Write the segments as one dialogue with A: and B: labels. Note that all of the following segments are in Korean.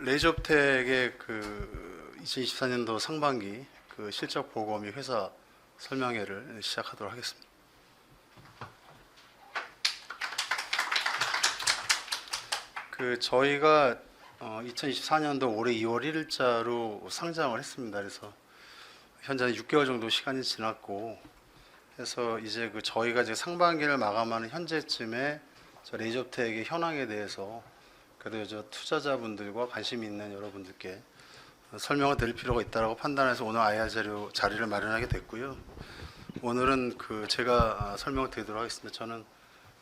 A: 레이저업텍의 2024년도 상반기 실적 보고 및 회사 설명회를 시작하도록 하겠습니다. 저희가 2024년도 올해 2월 1일자로 상장을 했습니다. 그래서 현재 6개월 정도 시간이 지났고 해서 이제 저희가 이제 상반기를 마감하는 현재쯤에 레이저업텍의 현황에 대해서 그래도 투자자분들과 관심 있는 여러분들께 설명을 드릴 필요가 있다고 판단해서 오늘 IR 자리를 마련하게 됐고요. 오늘은 제가 설명을 드리도록 하겠습니다. 저는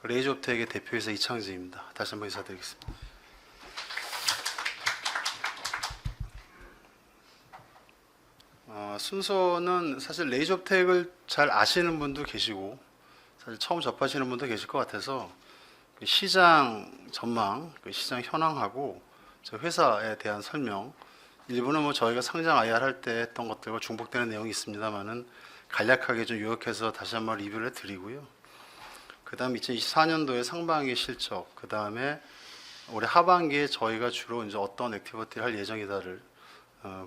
A: 레이저업텍의 대표이사 이창진입니다. 다시 한번 인사드리겠습니다. 순서는 사실 레이저업텍을 잘 아시는 분도 계시고 사실 처음 접하시는 분도 계실 것 같아서 시장 전망, 시장 현황하고 회사에 대한 설명, 일부는 저희가 상장 IR 할 때 했던 것들과 중복되는 내용이 있습니다만은 간략하게 좀 요약해서 다시 한번 리뷰를 해드리고요. 그 다음 2024년도의 상반기 실적, 그 다음에 올해 하반기에 저희가 주로 이제 어떤 액티비티를 할 예정이다를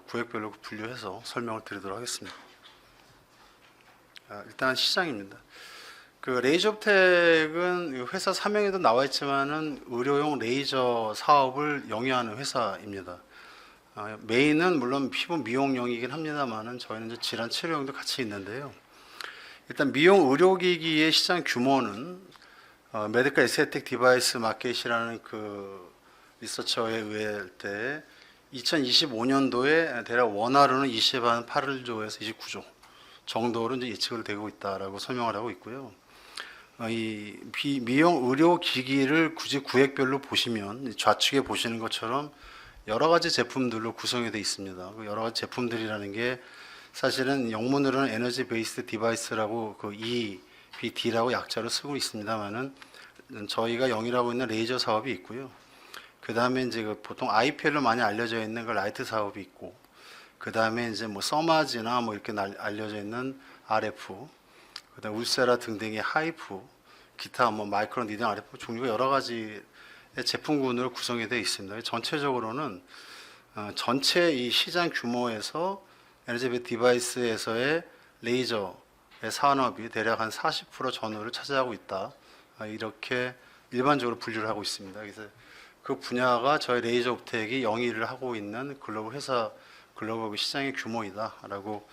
A: 구역별로 분류해서 설명을 드리도록 하겠습니다. 일단 시장입니다. 레이저업텍은 회사 사명에도 나와 있지만은 의료용 레이저 사업을 영위하는 회사입니다. 메인은 물론 피부 미용용이긴 합니다만은 저희는 이제 질환 치료용도 같이 있는데요. 일단 미용 의료기기의 시장 규모는 메디컬 에스테틱 디바이스 마켓이라는 리서처에 의할 때 2025년도에 대략 원화로는 28조에서 29조 정도로 이제 예측을 되고 있다라고 설명을 하고 있고요. 이 미용 의료 기기를 굳이 구획별로 보시면 좌측에 보시는 것처럼 여러 가지 제품들로 구성이 되어 있습니다. 여러 가지 제품들이라는 게 사실은 영문으로는 에너지 베이스드 디바이스라고 EBD라고 약자로 쓰고 있습니다만은 저희가 영위하고 있는 레이저 사업이 있고요. 그 다음에 이제 보통 IPL로 많이 알려져 있는 라이트 사업이 있고, 그 다음에 이제 서마지나 이렇게 알려져 있는 RF, 그다음 울세라 등등의 하이프, 기타 마이크론, 니딩, RF 종류가 여러 가지의 제품군으로 구성이 되어 있습니다. 전체적으로는 전체 이 시장 규모에서 에너지 디바이스에서의 레이저의 산업이 대략 한 40% 전후를 차지하고 있다. 이렇게 일반적으로 분류를 하고 있습니다. 그래서 그 분야가 저희 레이저업텍이 영위를 하고 있는 글로벌 회사, 글로벌 시장의 규모이다라고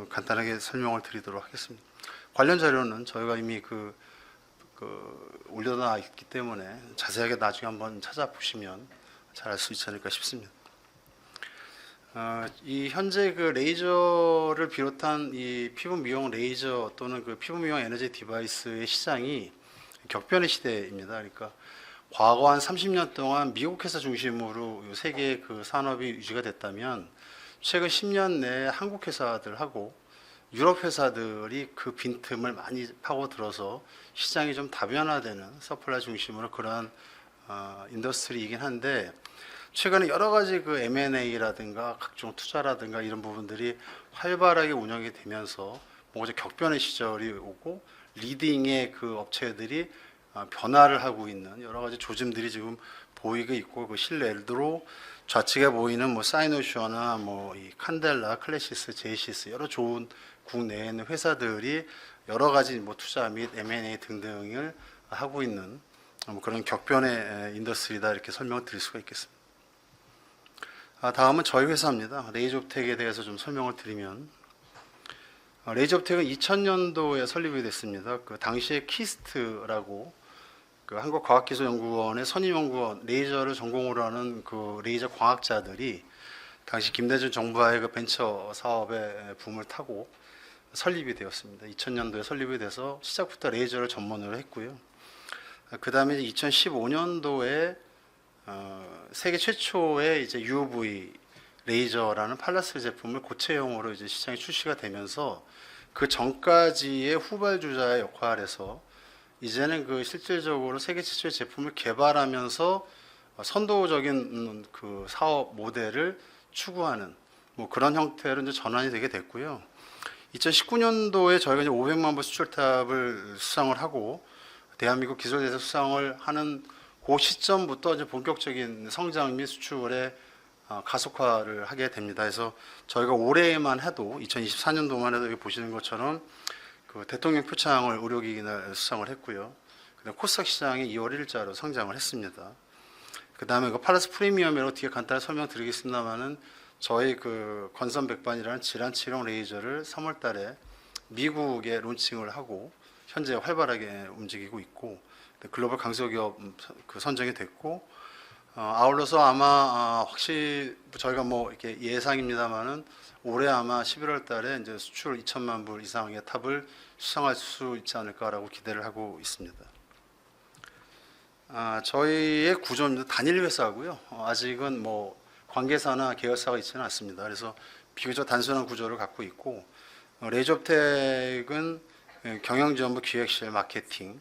A: 간단하게 설명을 드리도록 하겠습니다. 관련 자료는 저희가 이미 올려놔 있기 때문에 자세하게 나중에 한번 찾아보시면 잘 알 수 있지 않을까 싶습니다. 이 현재 레이저를 비롯한 이 피부 미용 레이저 또는 피부 미용 에너지 디바이스의 시장이 격변의 시대입니다. 그러니까 과거 한 30년 동안 미국 회사 중심으로 세계의 산업이 유지가 됐다면 최근 10년 내에 한국 회사들하고 유럽 회사들이 그 빈틈을 많이 파고들어서 시장이 좀 다변화되는 서플라이 중심으로 그러한 인더스트리이긴 한데 최근에 여러 가지 M&A라든가 각종 투자라든가 이런 부분들이 활발하게 운영이 되면서 뭔가 격변의 시절이 오고 리딩의 업체들이 변화를 하고 있는 여러 가지 조짐들이 지금 보이고 있고 실내로 좌측에 보이는 사이노슈어나 이 칸델라, 클래시스, 제이시스 여러 좋은 국내에 있는 회사들이 여러 가지 투자 및 M&A 등등을 하고 있는 그런 격변의 인더스트리다 이렇게 설명을 드릴 수가 있겠습니다. 다음은 저희 회사입니다. 레이저업텍에 대해서 좀 설명을 드리면 레이저업텍은 2000년도에 설립이 됐습니다. 당시에 키스트라고 한국과학기술연구원의 선임연구원 레이저를 전공으로 하는 레이저 과학자들이 당시 김대중 정부와의 벤처 사업의 붐을 타고 설립이 되었습니다. 2000년도에 설립이 돼서 시작부터 레이저를 전문으로 했고요. 그 다음에 2015년도에 세계 최초의 UV 레이저라는 팔라스 제품을 고체형으로 시장에 출시가 되면서 그 전까지의 후발주자의 역할에서 이제는 실질적으로 세계 최초의 제품을 개발하면서 선도적인 사업 모델을 추구하는 그런 형태로 이제 전환이 되게 됐고요. 2019년도에 저희가 이제 500만 부 수출탑을 수상을 하고 대한민국 기술대사 수상을 하는 그 시점부터 이제 본격적인 성장 및 수출에 가속화를 하게 됩니다. 그래서 저희가 올해만 해도 2024년도만 해도 여기 보시는 것처럼 그 대통령 표창을 의료기기 날 수상을 했고요. 그다음 코스닥 시장이 2월 1일자로 상장을 했습니다. 그다음에 그 팔라스 프리미엄이라고 뒤에 간단히 설명드리겠습니다만은 저희 그 건선 백반이라는 질환 치료 레이저를 3월달에 미국에 론칭을 하고 현재 활발하게 움직이고 있고 글로벌 강소기업 그 선정이 됐고 아울러서 아마 확실히 저희가 뭐 이렇게 예상입니다만은 올해 아마 11월달에 이제 수출 2천만 불 이상의 탑을 수상할 수 있지 않을까라고 기대를 하고 있습니다. 저희의 구조는 단일 회사고요. 아직은 뭐 관계사나 계열사가 있지는 않습니다. 그래서 비교적 단순한 구조를 갖고 있고 레이저업텍은 경영지원부 기획실 마케팅,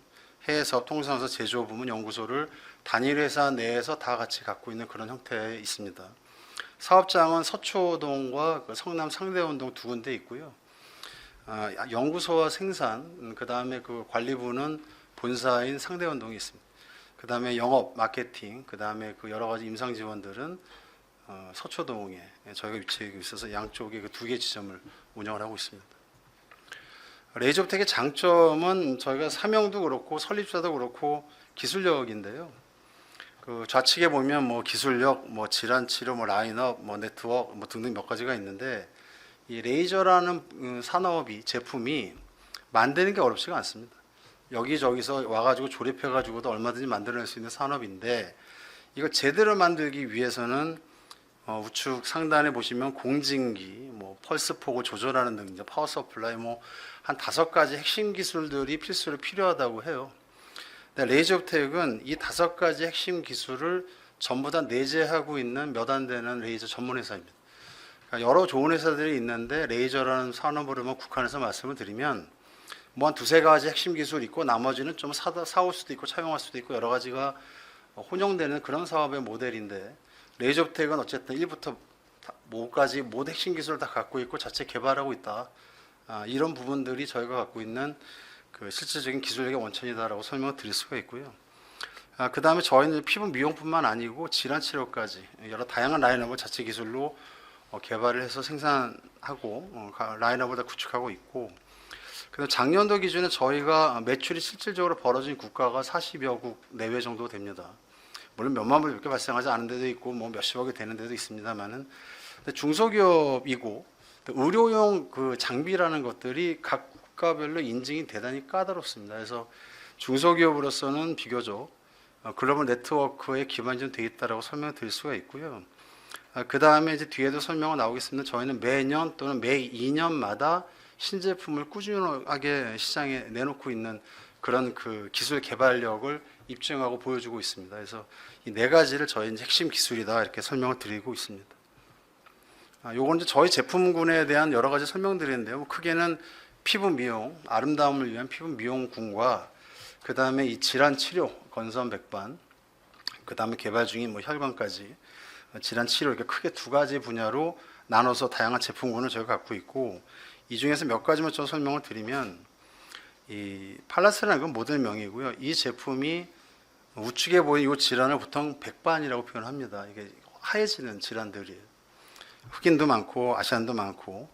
A: 해외사업 통상서 제조 부문 연구소를 단일 회사 내에서 다 같이 갖고 있는 그런 형태에 있습니다. 사업장은 서초동과 그 성남 상대원동 두 군데 있고요. 연구소와 생산, 그 다음에 그 관리부는 본사인 상대원동에 있습니다. 그 다음에 영업, 마케팅, 그 다음에 그 여러 가지 임상 지원들은 서초동에 저희가 위치해 있어서 양쪽에 그 두 개 지점을 운영을 하고 있습니다. 레이저업텍의 장점은 저희가 사명도 그렇고 설립자도 그렇고 기술력인데요. 그 좌측에 보면 뭐 기술력, 뭐 질환 치료, 뭐 라인업, 뭐 네트워크, 뭐 등등 몇 가지가 있는데 이 레이저라는 산업이 제품이 만드는 게 어렵지가 않습니다. 여기저기서 와가지고 조립해가지고도 얼마든지 만들어낼 수 있는 산업인데 이거 제대로 만들기 위해서는 우측 상단에 보시면 공진기, 뭐 펄스 폭을 조절하는 등 파워 서플라이 뭐 한 5가지 핵심 기술들이 필수로 필요하다고 해요. 근데 레이저업텍은 이 5가지 핵심 기술을 전부 다 내재하고 있는 몇 안 되는 레이저 전문 회사입니다. 그러니까 여러 좋은 회사들이 있는데 레이저라는 산업으로만 국한해서 말씀을 드리면 뭐 한 2-3가지 핵심 기술이 있고 나머지는 좀 사올 수도 있고 차용할 수도 있고 여러 가지가 혼용되는 그런 사업의 모델인데 레이저업텍은 어쨌든 1부터 5까지 모든 핵심 기술을 다 갖고 있고 자체 개발하고 있다. 이런 부분들이 저희가 갖고 있는 그 실질적인 기술력의 원천이다라고 설명을 드릴 수가 있고요. 그 다음에 저희는 피부 미용뿐만 아니고 질환 치료까지 여러 다양한 라인업을 자체 기술로 개발을 해서 생산하고 라인업을 다 구축하고 있고 그다음 작년도 기준에 저희가 매출이 실질적으로 벌어진 국가가 40여 국 내외 정도 됩니다. 물론 몇만 불밖에 발생하지 않은 데도 있고 뭐 몇십억이 되는 데도 있습니다만은 중소기업이고 의료용 그 장비라는 것들이 각 국가별로 인증이 대단히 까다롭습니다. 그래서 중소기업으로서는 비교적 글로벌 네트워크에 기반이 좀 돼 있다라고 설명을 드릴 수가 있고요. 그 다음에 이제 뒤에도 설명이 나오겠습니다. 저희는 매년 또는 매 2년마다 신제품을 꾸준하게 시장에 내놓고 있는 그런 그 기술 개발력을 입증하고 보여주고 있습니다. 그래서 이 4가지를 저희 이제 핵심 기술이다 이렇게 설명을 드리고 있습니다. 요건 이제 저희 제품군에 대한 여러 가지 설명드리는데요. 크게는 피부 미용, 아름다움을 위한 피부 미용군과 그 다음에 이 질환 치료, 건선 백반, 그 다음에 개발 중인 뭐 혈관까지 질환 치료 이렇게 크게 2가지 분야로 나눠서 다양한 제품군을 저희가 갖고 있고 이 중에서 몇 가지만 좀 설명을 드리면 이 팔라스라는 건 모델명이고요. 이 제품이 우측에 보이는 이 질환을 보통 백반이라고 표현합니다. 이게 하얘지는 질환들이에요. 흑인도 많고 아시안도 많고.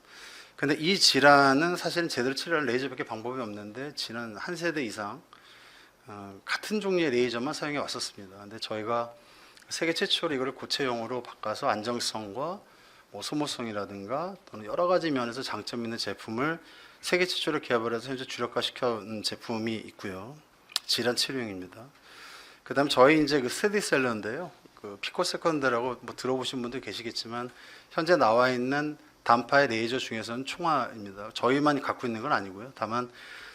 A: 근데 이 질환은 사실은 제대로 치료할 레이저밖에 방법이 없는데 지난 한 세대 이상 같은 종류의 레이저만 사용해 왔었습니다. 근데 저희가 세계 최초로 이거를 고체용으로 바꿔서 안정성과 뭐 소모성이라든가 또는 여러 가지 면에서 장점 있는 제품을 세계 최초로 개발해서 현재 주력화시켜온 제품이 있고요. 질환 치료용입니다. 그다음 저희 이제 그 스테디셀러인데요. 그 피코세컨드라고 뭐 들어보신 분들 계시겠지만 현재 나와 있는 단파의 레이저 중에서는 총화입니다. 저희만 갖고 있는 건 아니고요. 다만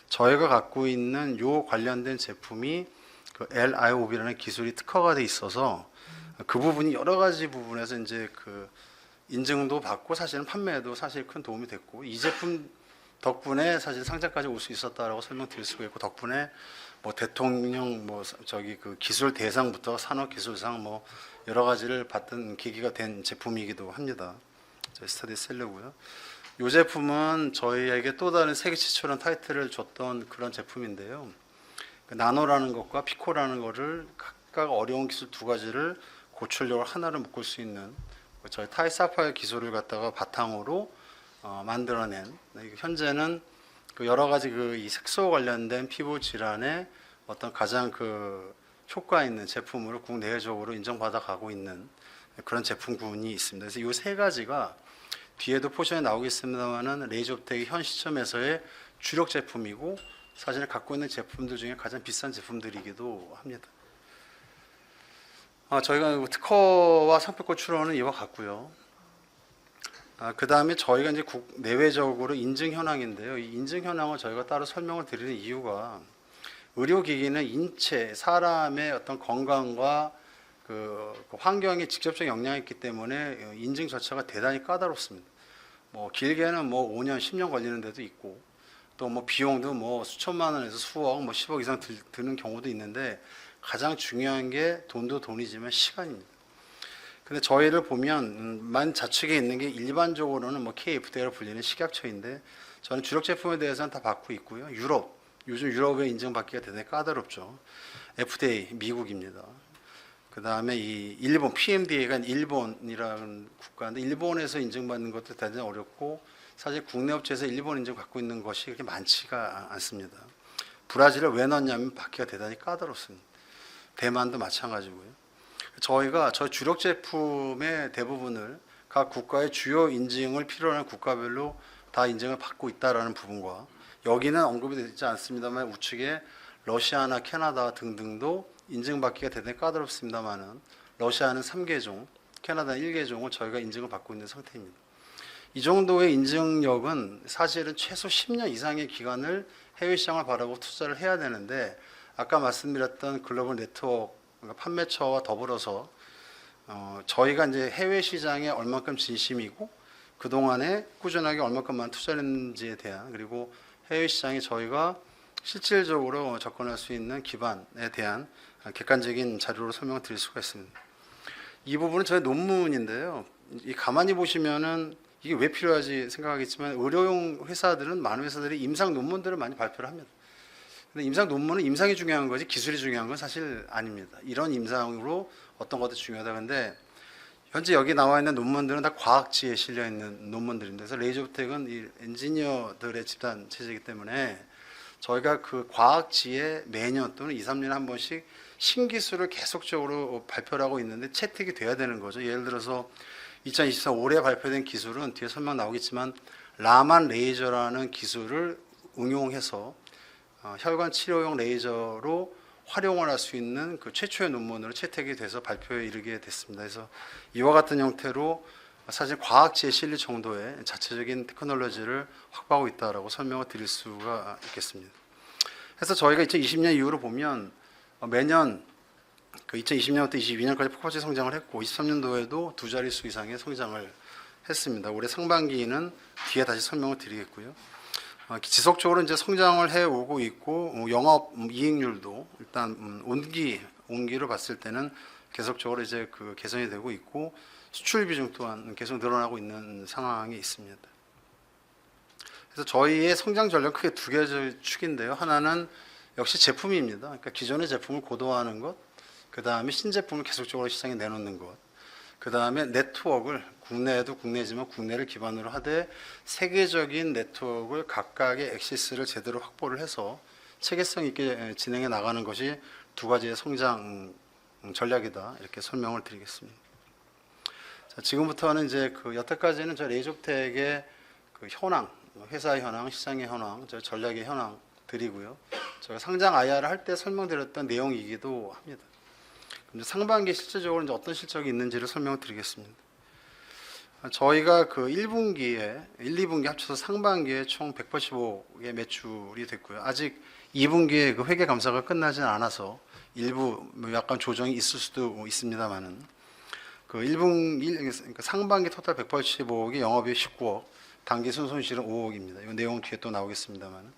A: 저희가 갖고 있는 요 관련된 제품이 그 LIOB라는 기술이 특허가 돼 있어서 그 부분이 여러 가지 부분에서 이제 그 인증도 받고 사실은 판매에도 사실 큰 도움이 됐고 이 제품 덕분에 사실 상장까지 올 수 있었다라고 설명드릴 수가 있고 덕분에 뭐 대통령 뭐 저기 그 기술 대상부터 산업 기술상 뭐 여러 가지를 받던 계기가 된 제품이기도 합니다. 저희 스테디셀러고요. 이 제품은 저희에게 또 다른 세계 최초라는 타이틀을 줬던 그런 제품인데요. 그 나노라는 것과 피코라는 것을 각각 어려운 기술 2가지를 고출력을 하나로 묶을 수 있는 저희 타이사파이어 기술을 갖다가 바탕으로 만들어낸, 현재는 그 여러 가지 이 색소 관련된 피부 질환에 어떤 가장 효과 있는 제품으로 국내외적으로 인정받아 가고 있는 그런 제품군이 있습니다. 그래서 이 세 가지가 뒤에도 포션에 나오겠습니다만은 레이저옵텍의 현 시점에서의 주력 제품이고 사실 갖고 있는 제품들 중에 가장 비싼 제품들이기도 합니다. 저희가 특허와 상표권 출원은 이와 같고요. 그 다음에 저희가 이제 내외적으로 인증 현황인데요. 이 인증 현황을 저희가 따로 설명을 드리는 이유가 의료기기는 인체, 사람의 어떤 건강과 그 환경에 직접적 영향이 있기 때문에 인증 절차가 대단히 까다롭습니다. 길게는 5년, 10년 걸리는 데도 있고 또 비용도 수천만 원에서 수억, 10억 이상 드는 경우도 있는데 가장 중요한 게 돈도 돈이지만 시간입니다. 근데 저희를 보면 만 자축에 있는 게 일반적으로는 KFDA로 불리는 식약처인데 저는 주력 제품에 대해서는 다 받고 있고요. 요즘 유럽에 인증받기가 대단히 까다롭죠. FDA 미국입니다. 그 다음에 이 일본 PMDA가 일본이라는 국가인데 일본에서 인증받는 것도 대단히 어렵고 사실 국내 업체에서 일본 인증 받고 있는 것이 그렇게 많지가 않습니다. 브라질을 왜 넣냐면 받기가 대단히 까다롭습니다. 대만도 마찬가지고요. 저희 주력 제품의 대부분을 각 국가의 주요 인증을 필요로 하는 국가별로 다 인증을 받고 있다라는 부분과 여기는 언급이 되지 않습니다만 우측에 러시아나 캐나다 등등도 인증받기가 대단히 까다롭습니다만은 러시아는 3개종, 캐나다는 1개종을 저희가 인증을 받고 있는 상태입니다. 이 정도의 인증력은 사실은 최소 10년 이상의 기간을 해외 시장을 바라보고 투자를 해야 되는데 아까 말씀드렸던 글로벌 네트워크 판매처와 더불어서 저희가 이제 해외 시장에 얼만큼 진심이고 그동안에 꾸준하게 얼만큼만 투자했는지에 대한 그리고 해외 시장에 저희가 실질적으로 접근할 수 있는 기반에 대한 객관적인 자료로 설명을 드릴 수가 있습니다. 이 부분은 저희 논문인데요. 가만히 보시면은 이게 왜 필요하지 생각하겠지만 의료용 회사들은 많은 회사들이 임상 논문들을 많이 발표를 합니다. 근데 임상 논문은 임상이 중요한 거지 기술이 중요한 건 사실 아닙니다. 이런 임상으로 어떤 것도 중요하다. 근데 현재 여기 나와 있는 논문들은 다 과학지에 실려 있는 논문들인데 그래서 레이저옵텍은 이 엔지니어들의 집단 체제이기 때문에 저희가 그 과학지에 매년 또는 2, 3년에 한 번씩 신기술을 계속적으로 발표를 하고 있는데 채택이 돼야 되는 거죠. 예를 들어서 2024 올해 발표된 기술은 뒤에 설명 나오겠지만 라만 레이저라는 기술을 응용해서 혈관 치료용 레이저로 활용을 할 수 있는 그 최초의 논문으로 채택이 돼서 발표에 이르게 됐습니다. 그래서 이와 같은 형태로 사실 과학지에 실릴 정도의 자체적인 테크놀로지를 확보하고 있다라고 설명을 드릴 수가 있겠습니다. 그래서 저희가 2020년 이후로 보면 매년 2020년부터 22년까지 폭발적 성장을 했고 23년도에도 두 자릿수 이상의 성장을 했습니다. 올해 상반기는 뒤에 다시 설명을 드리겠고요. 지속적으로 이제 성장을 해 오고 있고 영업 이익률도 일단 온기로 봤을 때는 계속적으로 이제 개선이 되고 있고 수출 비중 또한 계속 늘어나고 있는 상황이 있습니다. 그래서 저희의 성장 전략 크게 두 개의 축인데요. 하나는 역시 제품입니다. 그러니까 기존의 제품을 고도화하는 것, 그 다음에 신제품을 계속적으로 시장에 내놓는 것, 그 다음에 네트워크를 국내에도 국내지만 국내를 기반으로 하되 세계적인 네트워크를 각각의 액세스를 제대로 확보를 해서 체계성 있게 진행해 나가는 것이 두 가지의 성장 전략이다 이렇게 설명을 드리겠습니다. 자, 지금부터는 이제 여태까지는 저 레이저옵텍의 현황, 회사의 현황, 시장의 현황, 저 전략의 현황 드리고요. 저희가 상장 IR을 할 때 설명드렸던 내용이기도 합니다. 근데 상반기에 실질적으로 이제 어떤 실적이 있는지를 설명을 드리겠습니다. 저희가 1분기에 1, 2분기 합쳐서 상반기에 총 185억의 매출이 됐고요. 아직 2분기에 회계 감사가 끝나지는 않아서 일부 약간 조정이 있을 수도 있습니다만은 1분기 상반기 토탈 185억이 영업이익 19억, 당기 순손실은 5억입니다. 이 내용 뒤에 또 나오겠습니다만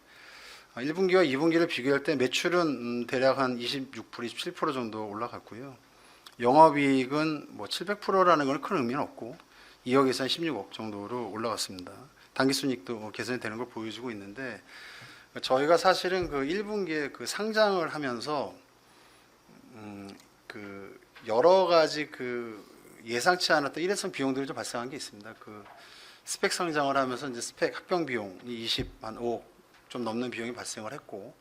A: 1분기와 2분기를 비교할 때 매출은 대략 한 26%, 27% 정도 올라갔고요. 영업이익은 700%라는 건 큰 의미는 없고 2억에서 한 16억 정도로 올라갔습니다. 당기순이익도 개선이 되는 걸 보여주고 있는데 저희가 사실은 1분기에 상장을 하면서 여러 가지 예상치 않았던 일회성 비용들이 좀 발생한 게 있습니다. 그 스펙 성장을 하면서 이제 스펙 합병 비용이 5억 좀 넘는 비용이 발생을 했고,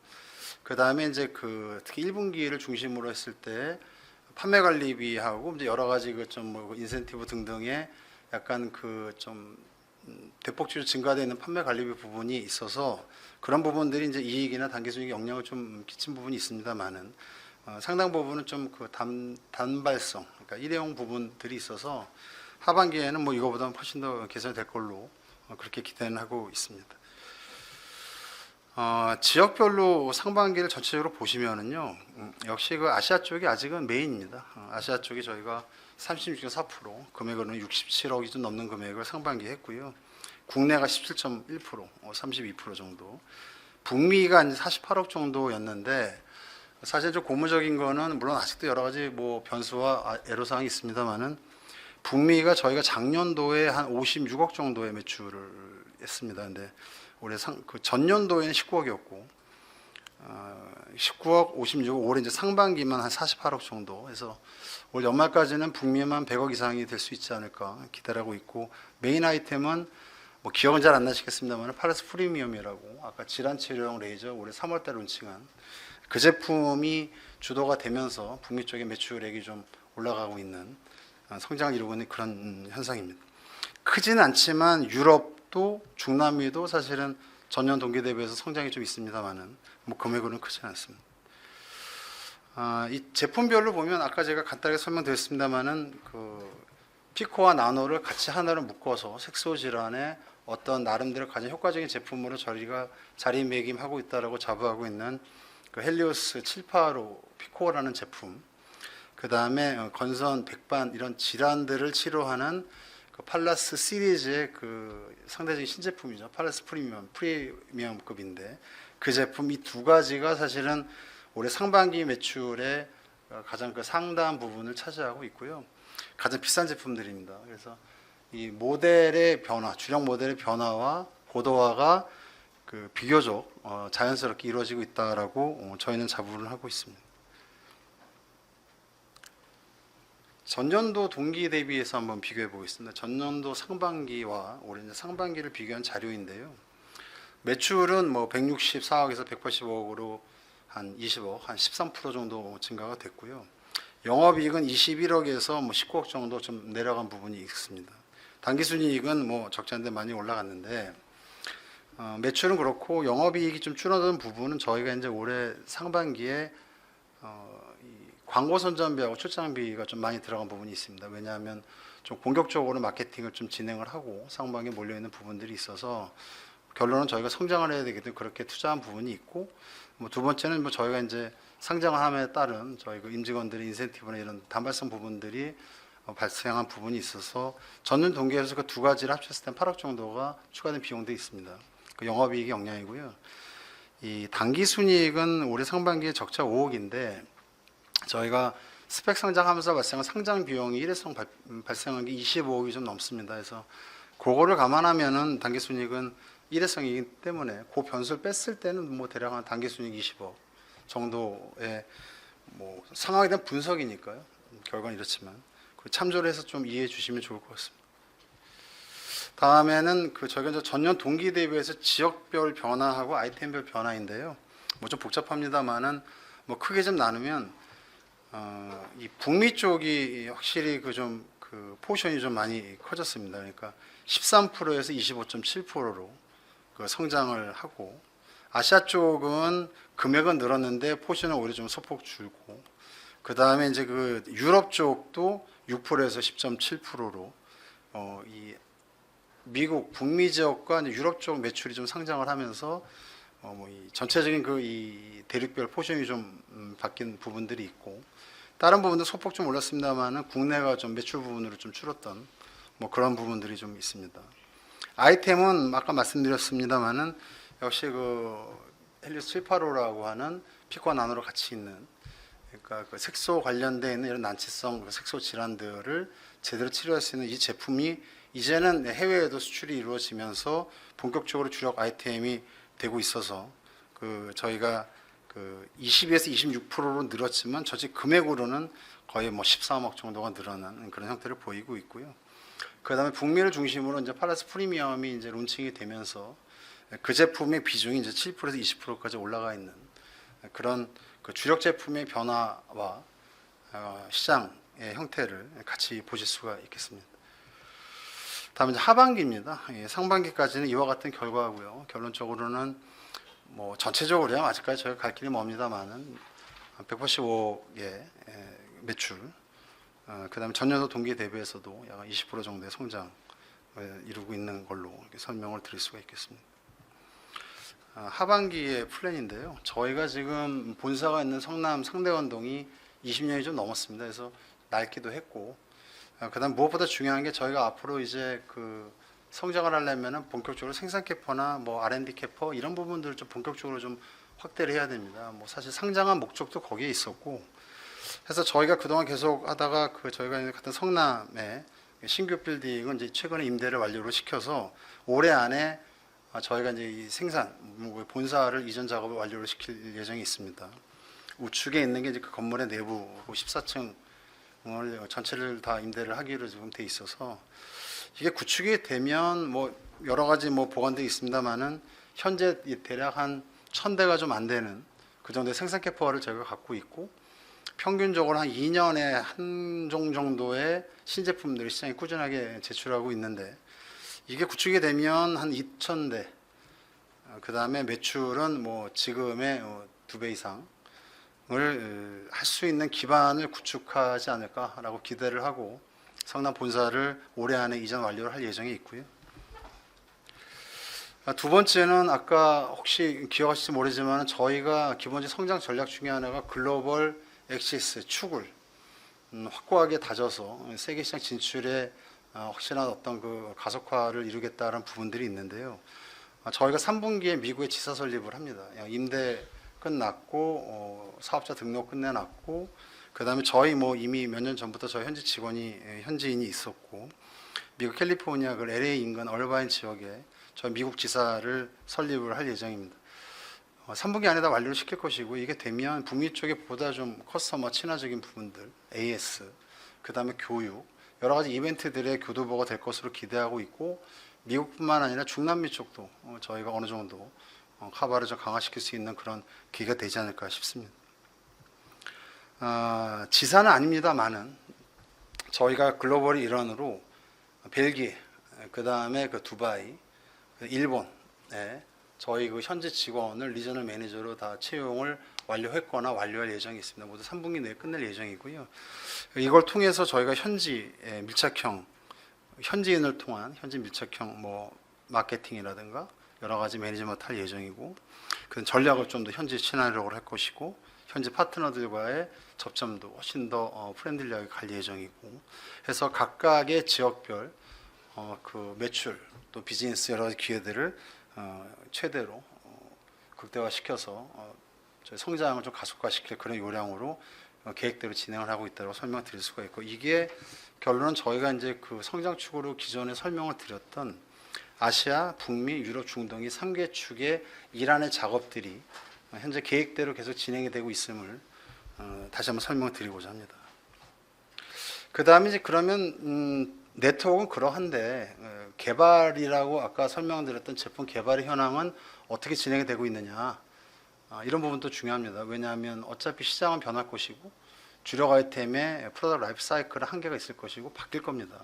A: 그 다음에 이제 그 특히 1분기를 중심으로 했을 때 판매 관리비하고 이제 여러 가지 그 좀 뭐 인센티브 등등의 약간 그 좀 대폭적으로 증가되는 판매 관리비 부분이 있어서 그런 부분들이 이제 이익이나 단기순이익에 영향을 좀 끼친 부분이 있습니다만은 상당 부분은 좀 그 단발성, 그러니까 일회용 부분들이 있어서 하반기에는 뭐 이거보다 훨씬 더 개선이 될 걸로 그렇게 기대는 하고 있습니다. 지역별로 상반기를 전체적으로 보시면은요, 역시 그 아시아 쪽이 아직은 메인입니다. 아시아 쪽이 저희가 36.4%, 금액으로는 67억이 좀 넘는 금액을 상반기에 했고요. 국내가 17.1%, 32% 정도. 북미가 이제 48억 정도였는데, 사실 좀 고무적인 거는 물론 아직도 여러 가지 뭐 변수와 애로사항이 있습니다만은 북미가 저희가 작년도에 한 56억 정도의 매출을 했습니다. 근데 올해 그 전년도에는 19억이었고 19억, 56억, 올해 이제 상반기만 한 48억 정도 해서 올 연말까지는 북미만 100억 이상이 될 수 있지 않을까 기대하고 있고, 메인 아이템은 뭐 기억은 잘 안 나시겠습니다만 팔레스 프리미엄이라고 아까 질환 치료용 레이저 올해 3월달 론칭한 그 제품이 주도가 되면서 북미 쪽의 매출액이 좀 올라가고 있는 성장을 이루고 있는 그런 현상입니다. 크지는 않지만 유럽도 중남미도 사실은 전년 동기 대비해서 성장이 좀 있습니다만은 뭐 금액으로는 크지는 않습니다. 이 제품별로 보면 아까 제가 간단하게 설명드렸습니다만은 그 피코와 나노를 같이 하나로 묶어서 색소 질환에 어떤 나름대로 가장 효과적인 제품으로 저희가 자리매김하고 있다라고 자부하고 있는 그 헬리오스 785 피코라는 제품, 그 다음에 건선, 백반 이런 질환들을 치료하는 그 팔라스 시리즈의 그 상대적인 신제품이죠. 팔라스 프리미엄급인데 그 제품 이 두 가지가 사실은 올해 상반기 매출의 가장 그 상당 부분을 차지하고 있고요. 가장 비싼 제품들입니다. 그래서 이 모델의 변화, 주력 모델의 변화와 고도화가 그 비교적 자연스럽게 이루어지고 있다라고 저희는 자부를 하고 있습니다. 전년도 동기 대비해서 한번 비교해 보겠습니다. 전년도 상반기와 올해 상반기를 비교한 자료인데요. 매출은 뭐 164억에서 185억으로 한 20억, 한 13% 정도 증가가 됐고요. 영업이익은 21억에서 뭐 19억 정도 좀 내려간 부분이 있습니다. 당기순이익은 뭐 적자인데 많이 올라갔는데 매출은 그렇고 영업이익이 좀 줄어든 부분은 저희가 이제 올해 상반기에 이 광고 선전비하고 출장비가 좀 많이 들어간 부분이 있습니다. 왜냐하면 좀 공격적으로 마케팅을 좀 진행을 하고 상반기에 몰려 있는 부분들이 있어서 결론은 저희가 성장을 해야 되기 때문에 그렇게 투자한 부분이 있고, 뭐 두 번째는 뭐 저희가 이제 상장을 함에 따른 저희 그 임직원들의 인센티브나 이런 단발성 부분들이 발생한 부분이 있어서 전년 동기에서 그 두 가지를 합쳤을 때 8억 정도가 추가된 비용도 있습니다. 그 영업이익의 영향이고요. 이 당기순이익은 올해 상반기에 적자 5억인데 저희가 스펙 상장하면서 발생한 상장 비용이 일회성 발생한 게 25억이 좀 넘습니다. 그래서 그거를 감안하면은 당기순이익은 일회성이기 때문에 그 변수를 뺐을 때는 뭐 대략 한 당기순이익 20억 정도의 뭐 상황에 대한 분석이니까요. 결과는 이렇지만 그 참조를 해서 좀 이해해 주시면 좋을 것 같습니다. 다음에는 그 저희가 이제 전년 동기 대비해서 지역별 변화하고 아이템별 변화인데요. 뭐 좀 복잡합니다만은 뭐 크게 좀 나누면 이 북미 쪽이 확실히 그 좀 그 포션이 좀 많이 커졌습니다. 그러니까 13%에서 25.7%로 그 성장을 하고, 아시아 쪽은 금액은 늘었는데 포션은 오히려 좀 소폭 줄고, 그 다음에 이제 그 유럽 쪽도 6%에서 10.7%로 이 미국 북미 지역과 유럽 쪽 매출이 좀 상장을 하면서 뭐 이 전체적인 그 이 대륙별 포션이 좀 바뀐 부분들이 있고, 다른 부분도 소폭 좀 올랐습니다만은 국내가 좀 매출 부분으로 좀 줄었던 뭐 그런 부분들이 좀 있습니다. 아이템은 아까 말씀드렸습니다만은 역시 그 헬리오스 785라고 하는 피코와 나노로 같이 있는, 그러니까 그 색소 관련되어 있는 이런 난치성 그 색소 질환들을 제대로 치료할 수 있는 이 제품이 이제는 해외에도 수출이 이루어지면서 본격적으로 주력 아이템이 되고 있어서 그 저희가 그 22에서 26%로 늘었지만 전체 금액으로는 거의 뭐 13억 정도가 늘어난 그런 형태를 보이고 있고요. 그다음에 북미를 중심으로 이제 팔라스 프리미엄이 이제 론칭이 되면서 그 제품의 비중이 이제 7%에서 20%까지 올라가 있는 그런 그 주력 제품의 변화와 시장의 형태를 같이 보실 수가 있겠습니다. 다음은 이제 하반기입니다. 상반기까지는 이와 같은 결과고요. 결론적으로는 뭐 전체적으로요 아직까지 저희가 갈 길이 멉니다만은 185억의 매출, 그다음에 전년도 동기 대비해서도 약 20% 정도의 성장을 이루고 있는 걸로 이렇게 설명을 드릴 수가 있겠습니다. 하반기의 플랜인데요. 저희가 지금 본사가 있는 성남 상대원동이 20년이 좀 넘었습니다. 그래서 낡기도 했고, 그다음 무엇보다 중요한 게 저희가 앞으로 이제 그 성장을 하려면은 본격적으로 생산 캐퍼나 뭐 R&D 캐퍼 이런 부분들을 좀 본격적으로 좀 확대를 해야 됩니다. 뭐 사실 상장한 목적도 거기에 있었고, 그래서 저희가 그동안 계속 하다가 그 저희가 있는 같은 성남에 신규 빌딩은 이제 최근에 임대를 완료를 시켜서 올해 안에 저희가 이제 이 생산 본사를 이전 작업을 완료를 시킬 예정이 있습니다. 우측에 있는 게 이제 그 건물의 내부 14층을 전체를 다 임대를 하기로 지금 돼 있어서 이게 구축이 되면 뭐 여러 가지 뭐 보관되어 있습니다만은 현재 대략 한 1,000대가 좀 안 되는 그 정도의 생산 캐퍼를 저희가 갖고 있고 평균적으로 한 2년에 한 종 정도의 신제품들이 시장에 꾸준하게 제출하고 있는데 이게 구축이 되면 한 2,000대, 그 다음에 매출은 뭐 지금의 2배 이상을 할 수 있는 기반을 구축하지 않을까라고 기대를 하고 성남 본사를 올해 안에 이전 완료를 할 예정이 있고요. 두 번째는 아까 혹시 기억하실지 모르지만 저희가 기본적인 성장 전략 중에 하나가 글로벌 액세스 축을 확고하게 다져서 세계 시장 진출에 확실한 어떤 그 가속화를 이루겠다는 부분들이 있는데요. 저희가 3분기에 미국에 지사 설립을 합니다. 임대 끝났고 사업자 등록 끝내놨고 그다음에 저희 뭐 이미 몇 년 전부터 저희 현지인이 있었고 미국 캘리포니아 그 LA 인근 얼바인 지역에 저희 미국 지사를 설립을 할 예정입니다. 3분기 안에다 완료를 시킬 것이고 이게 되면 북미 쪽에 보다 좀 커스터머 친화적인 부분들, AS, 그다음에 교육, 여러 가지 이벤트들의 교두보가 될 것으로 기대하고 있고 미국뿐만 아니라 중남미 쪽도 저희가 어느 정도 커버를 좀 강화시킬 수 있는 그런 기회가 되지 않을까 싶습니다. 지사는 아닙니다만은 저희가 글로벌 일원으로 벨기에, 그다음에 그 두바이, 일본에 저희 그 현지 직원을 리저널 매니저로 다 채용을 완료했거나 완료할 예정이 있습니다. 모두 3분기 내에 끝낼 예정이고요. 이걸 통해서 저희가 현지 밀착형, 현지인을 통한 현지 밀착형 뭐 마케팅이라든가 여러 가지 매니지먼트 할 예정이고 그 전략을 좀 더 현지 친화력으로 할 것이고 현지 파트너들과의 접점도 훨씬 더 프렌들리하게 갈 예정이고 해서 각각의 지역별 그 매출 또 비즈니스 여러 가지 기회들을 최대로 극대화시켜서 저희 성장을 좀 가속화시킬 그런 요량으로 계획대로 진행을 하고 있다고 설명드릴 수가 있고 이게 결론은 저희가 이제 그 성장축으로 기존에 설명을 드렸던 아시아, 북미, 유럽, 중동이 3개 축의 일환의 작업들이 현재 계획대로 계속 진행이 되고 있음을 다시 한번 설명을 드리고자 합니다. 그 다음에 이제 그러면 네트워크는 그러한데 개발이라고 아까 설명드렸던 제품 개발의 현황은 어떻게 진행이 되고 있느냐 이런 부분도 중요합니다. 왜냐하면 어차피 시장은 변할 것이고 주력 아이템의 프로덕트 라이프 사이클은 한계가 있을 것이고 바뀔 겁니다.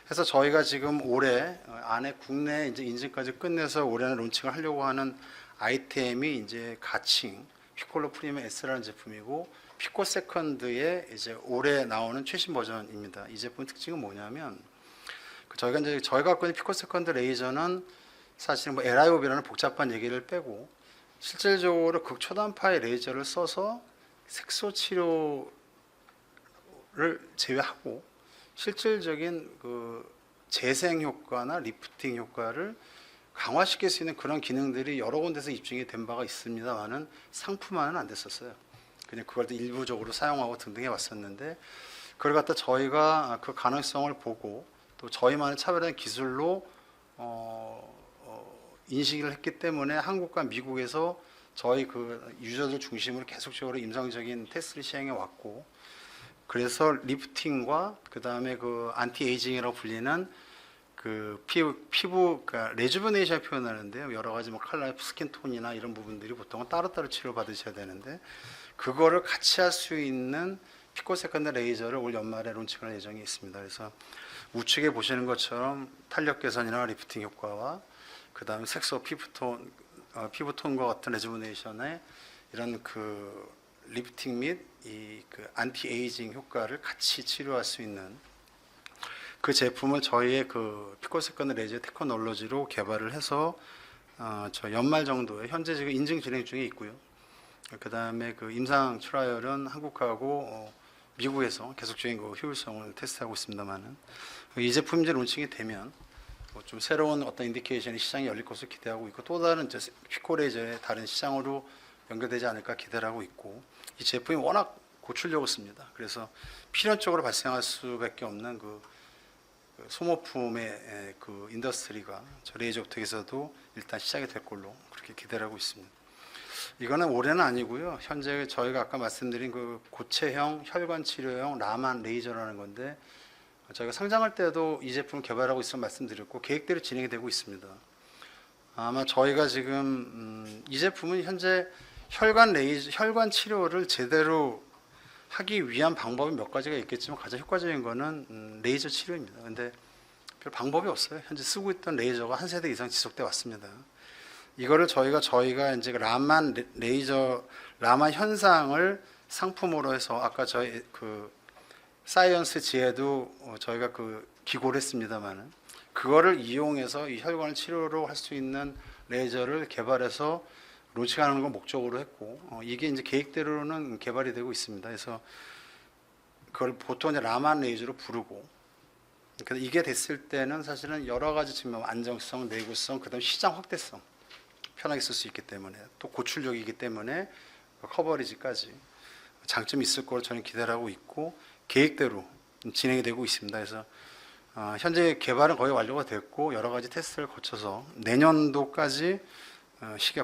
A: 그래서 저희가 지금 올해 안에 국내 이제 인증까지 끝내서 올해는 론칭을 하려고 하는 아이템이 이제 가칭 피콜로 프리미엄 S라는 제품이고 피코 세컨드의 이제 올해 나오는 최신 버전입니다. 이 제품 특징은 뭐냐면 저희가 갖고 있는 피코 세컨드 레이저는 사실 뭐 LIOB라는 복잡한 얘기를 빼고 실질적으로 극초단파의 레이저를 써서 색소 치료를 제외하고 실질적인 그 재생 효과나 리프팅 효과를 강화시킬 수 있는 그런 기능들이 여러 군데서 입증이 된 바가 있습니다만은 상품화는 안 됐었어요. 그냥 그걸 일부적으로 사용하고 등등 해왔었는데 그걸 갖다 저희가 그 가능성을 보고 또 저희만의 차별화된 기술로 인식을 했기 때문에 한국과 미국에서 저희 그 유저들 중심으로 계속적으로 임상적인 테스트를 시행해 왔고, 그래서 리프팅과 그 다음에 그 안티 에이징이라고 불리는 그 피부 그러니까 레주브네이션 표현하는데요. 여러 가지 뭐 컬러, 스킨 톤이나 이런 부분들이 보통은 따로따로 치료 받으셔야 되는데, 그거를 같이 할 수 있는 피코세컨드 레이저를 올 연말에 론칭할 예정이 있습니다. 그래서 우측에 보시는 것처럼 탄력 개선이나 리프팅 효과와 그 다음에 색소 피부톤과 같은 레주브네이션의 이런 그 리프팅 및 이 그 안티 에이징 효과를 같이 치료할 수 있는 그 제품을 저희의 그 피코세컨드 레이저 테크놀로지로 개발을 해서 저 연말 정도에 현재 지금 인증 진행 중에 있고요. 그 다음에 그 임상 트라이얼은 한국하고 미국에서 계속적인 그 효율성을 테스트하고 있습니다만은 이 제품 이제 론칭이 되면 뭐좀 새로운 어떤 인디케이션이 시장이 열릴 것을 기대하고 있고, 또 다른 이제 피코레이저의 다른 시장으로 연결되지 않을까 기대를 하고 있고, 이 제품이 워낙 고출력을 씁니다. 그래서 필연적으로 발생할 수밖에 없는 그 소모품의 그 인더스트리가 저 레이저 업텍에서도 일단 시작이 될 걸로 그렇게 기대를 하고 있습니다. 이거는 올해는 아니고요. 현재 저희가 아까 말씀드린 그 고체형 혈관 치료용 라만 레이저라는 건데, 저희가 상장할 때도 이 제품을 개발하고 있음을 말씀드렸고 계획대로 진행이 되고 있습니다. 아마 저희가 지금 이 제품은 현재 혈관 치료를 제대로 하기 위한 방법이 몇 가지가 있겠지만 가장 효과적인 거는 레이저 치료입니다. 근데 별 방법이 없어요. 현재 쓰고 있던 레이저가 한 세대 이상 지속돼 왔습니다. 이거를 저희가 이제 라만 현상을 상품으로 해서 아까 저희 그 사이언스 지에도 저희가 그 기고를 했습니다만은, 그거를 이용해서 이 혈관 치료로 할 수 있는 레이저를 개발해서 론칭하는 걸 목적으로 했고, 이게 이제 계획대로는 개발이 되고 있습니다. 그래서 그걸 보통 이제 라만 레이저로 부르고, 그래서 이게 됐을 때는 사실은 여러 가지 측면, 안정성, 내구성, 그다음 시장 확대성 편하게 쓸 수 있기 때문에, 또 고출력이기 때문에 커버리지까지 장점이 있을 거로 저는 기대를 하고 있고 계획대로 진행이 되고 있습니다. 그래서 현재 개발은 거의 완료가 됐고 여러 가지 테스트를 거쳐서 내년도까지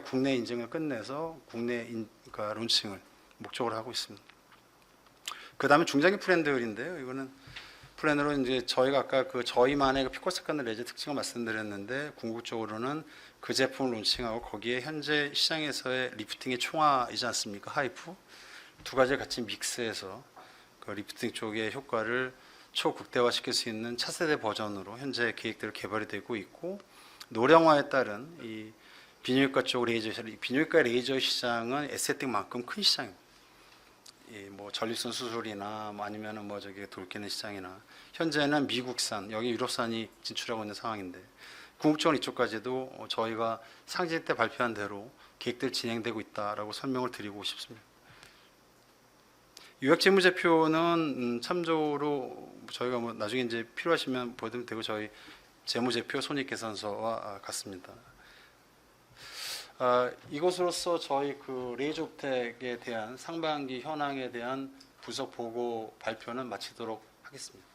A: 국내 인증을 끝내서 그러니까 론칭을 목적으로 하고 있습니다. 그 다음에 중장기 플랜들인데요. 이거는 플랜으로 이제 저희가 아까 그 저희만의 그 피코세컨드 레이저 특징을 말씀드렸는데, 궁극적으로는 그 제품을 론칭하고 거기에 현재 시장에서의 리프팅의 총화이지 않습니까? 하이프 두 가지를 같이 믹스해서 그 리프팅 쪽의 효과를 초극대화시킬 수 있는 차세대 버전으로 현재 계획대로 개발이 되고 있고, 노령화에 따른 이 비뇨기과 쪽 비뇨기과 레이저 시장은 에스테틱만큼 큰 시장입니다. 뭐 전립선 수술이나 뭐 아니면은 뭐 저기 돌기는 시장이나, 현재는 미국산, 여기 유럽산이 진출하고 있는 상황인데, 궁극적으로 이쪽까지도 저희가 상징 때 발표한 대로 계획대로 진행되고 있다라고 설명을 드리고 싶습니다. 요약재무제표는 참조로 저희가 뭐 나중에 이제 필요하시면 보여드리면 되고, 저희 재무제표 손익계산서와 같습니다. 이것으로서 저희 그 레이저 업텍에 대한 상반기 현황에 대한 분석 보고 발표는 마치도록 하겠습니다.